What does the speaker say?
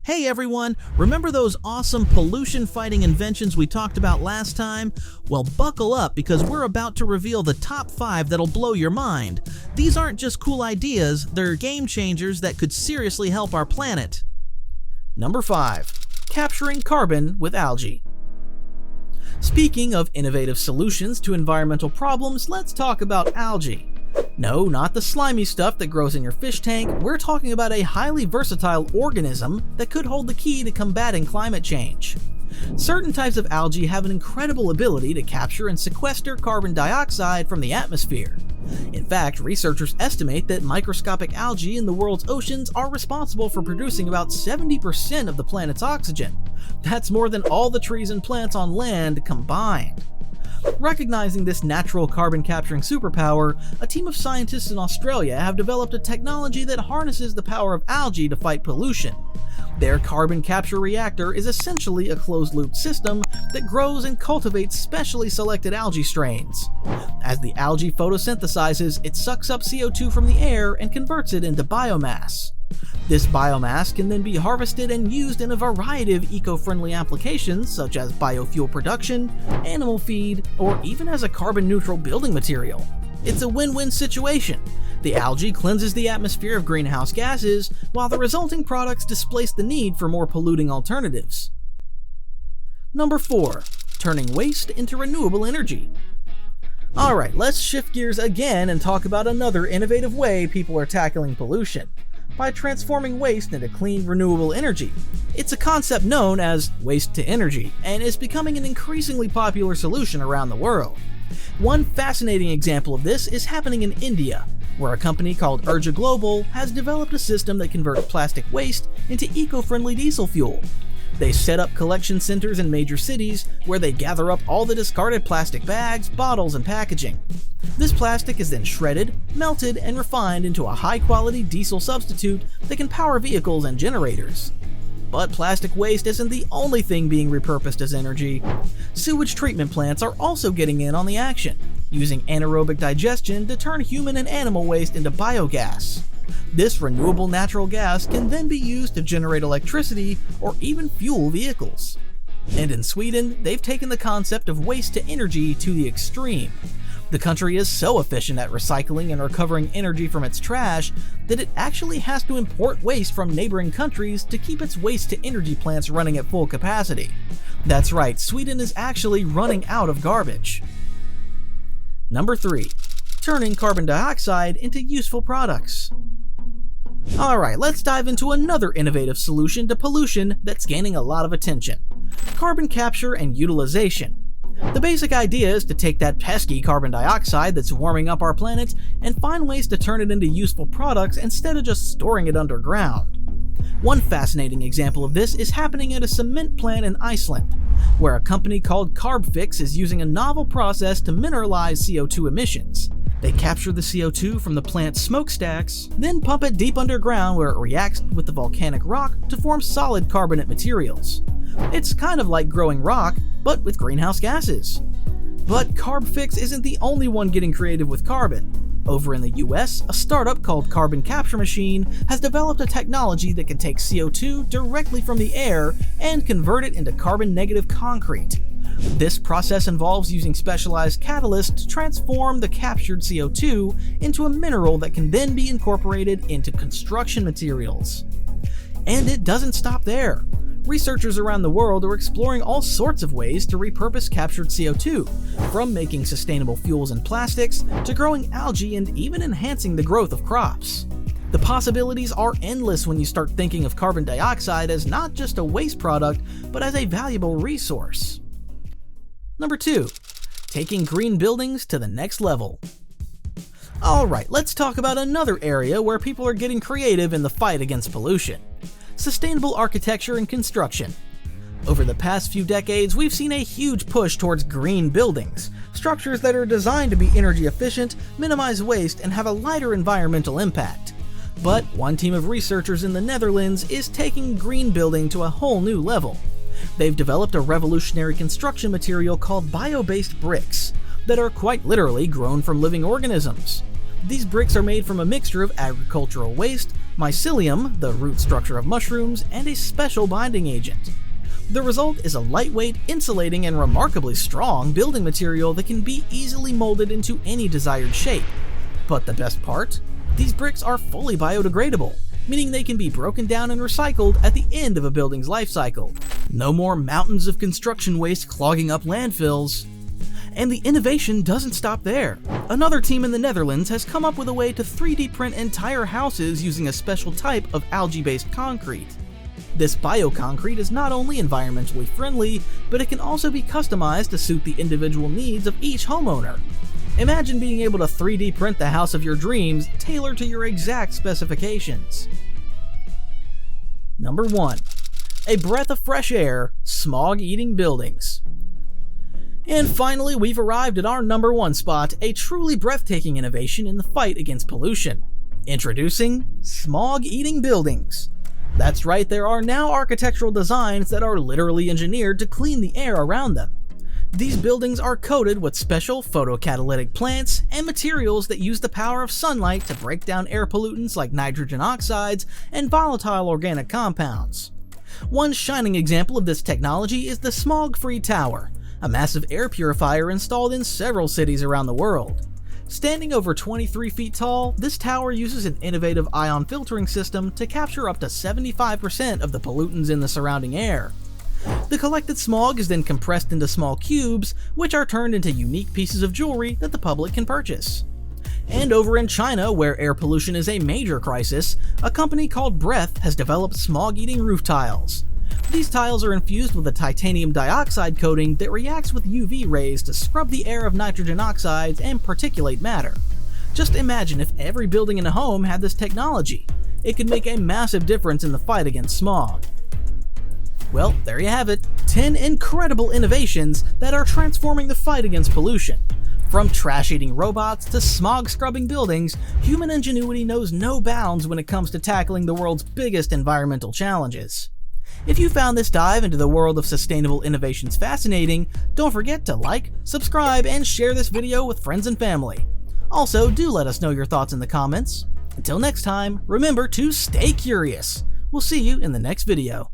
Hey everyone, remember those awesome pollution-fighting inventions we talked about last time? Well, buckle up because we're about to reveal the top 5 that'll blow your mind. These aren't just cool ideas, they're game changers that could seriously help our planet. Number 5. Capturing carbon with algae. Speaking of innovative solutions to environmental problems, let's talk about algae. No, not the slimy stuff that grows in your fish tank. We're talking about a highly versatile organism that could hold the key to combating climate change. Certain types of algae have an incredible ability to capture and sequester carbon dioxide from the atmosphere. In fact, researchers estimate that microscopic algae in the world's oceans are responsible for producing about 70% of the planet's oxygen. That's more than all the trees and plants on land combined. Recognizing this natural carbon capturing superpower, a team of scientists in Australia have developed a technology that harnesses the power of algae to fight pollution. Their carbon capture reactor is essentially a closed-loop system that grows and cultivates specially selected algae strains. As the algae photosynthesizes, it sucks up CO2 from the air and converts it into biomass. This biomass can then be harvested and used in a variety of eco-friendly applications such as biofuel production, animal feed, or even as a carbon-neutral building material. It's a win-win situation. The algae cleanses the atmosphere of greenhouse gases, while the resulting products displace the need for more polluting alternatives. Number 4. Turning waste into renewable energy. Alright, let's shift gears again and talk about another innovative way people are tackling pollution. By transforming waste into clean, renewable energy. It's a concept known as waste to energy, and is becoming an increasingly popular solution around the world. One fascinating example of this is happening in India, where a company called Urja Global has developed a system that converts plastic waste into eco-friendly diesel fuel. They set up collection centers in major cities where they gather up all the discarded plastic bags, bottles, and packaging. This plastic is then shredded, melted, and refined into a high-quality diesel substitute that can power vehicles and generators. But plastic waste isn't the only thing being repurposed as energy. Sewage treatment plants are also getting in on the action, using anaerobic digestion to turn human and animal waste into biogas. This renewable natural gas can then be used to generate electricity or even fuel vehicles. And in Sweden, they've taken the concept of waste to energy to the extreme. The country is so efficient at recycling and recovering energy from its trash that it actually has to import waste from neighboring countries to keep its waste to energy plants running at full capacity. That's right, Sweden is actually running out of garbage. Number 3. Turning carbon dioxide into useful products. Alright, let's dive into another innovative solution to pollution that's gaining a lot of attention. Carbon capture and utilization. The basic idea is to take that pesky carbon dioxide that's warming up our planet and find ways to turn it into useful products instead of just storing it underground. One fascinating example of this is happening at a cement plant in Iceland, where a company called Carbfix is using a novel process to mineralize CO2 emissions. They capture the CO2 from the plant's smokestacks, then pump it deep underground where it reacts with the volcanic rock to form solid carbonate materials. It's kind of like growing rock, but with greenhouse gases. But Carbfix isn't the only one getting creative with carbon. Over in the US, a startup called Carbon Capture Machine has developed a technology that can take CO2 directly from the air and convert it into carbon-negative concrete. This process involves using specialized catalysts to transform the captured CO2 into a mineral that can then be incorporated into construction materials. And it doesn't stop there. Researchers around the world are exploring all sorts of ways to repurpose captured CO2, from making sustainable fuels and plastics to growing algae and even enhancing the growth of crops. The possibilities are endless when you start thinking of carbon dioxide as not just a waste product, but as a valuable resource. Number 2. Taking green buildings to the next level. Alright, let's talk about another area where people are getting creative in the fight against pollution. Sustainable architecture and construction. Over the past few decades, we've seen a huge push towards green buildings, structures that are designed to be energy efficient, minimize waste, and have a lighter environmental impact. But one team of researchers in the Netherlands is taking green building to a whole new level. They've developed a revolutionary construction material called bio-based bricks that are quite literally grown from living organisms. These bricks are made from a mixture of agricultural waste, mycelium, the root structure of mushrooms, and a special binding agent. The result is a lightweight, insulating, and remarkably strong building material that can be easily molded into any desired shape. But the best part? These bricks are fully biodegradable, meaning they can be broken down and recycled at the end of a building's life cycle. No more mountains of construction waste clogging up landfills. And the innovation doesn't stop there. Another team in the Netherlands has come up with a way to 3D print entire houses using a special type of algae-based concrete. This bioconcrete is not only environmentally friendly, but it can also be customized to suit the individual needs of each homeowner. Imagine being able to 3D print the house of your dreams tailored to your exact specifications. Number 1. A breath of fresh air, smog-eating buildings. And finally, we've arrived at our number 1 spot, a truly breathtaking innovation in the fight against pollution. Introducing smog-eating buildings. That's right, there are now architectural designs that are literally engineered to clean the air around them. These buildings are coated with special photocatalytic plants and materials that use the power of sunlight to break down air pollutants like nitrogen oxides and volatile organic compounds. One shining example of this technology is the Smog-Free Tower, a massive air purifier installed in several cities around the world. Standing over 23 feet tall, this tower uses an innovative ion filtering system to capture up to 75% of the pollutants in the surrounding air. The collected smog is then compressed into small cubes, which are turned into unique pieces of jewelry that the public can purchase. And over in China, where air pollution is a major crisis, a company called Breath has developed smog-eating roof tiles. These tiles are infused with a titanium dioxide coating that reacts with UV rays to scrub the air of nitrogen oxides and particulate matter. Just imagine if every building in a home had this technology. It could make a massive difference in the fight against smog. Well, there you have it, 10 incredible innovations that are transforming the fight against pollution. From trash-eating robots to smog-scrubbing buildings, human ingenuity knows no bounds when it comes to tackling the world's biggest environmental challenges. If you found this dive into the world of sustainable innovations fascinating, don't forget to like, subscribe, and share this video with friends and family. Also, do let us know your thoughts in the comments. Until next time, remember to stay curious. We'll see you in the next video.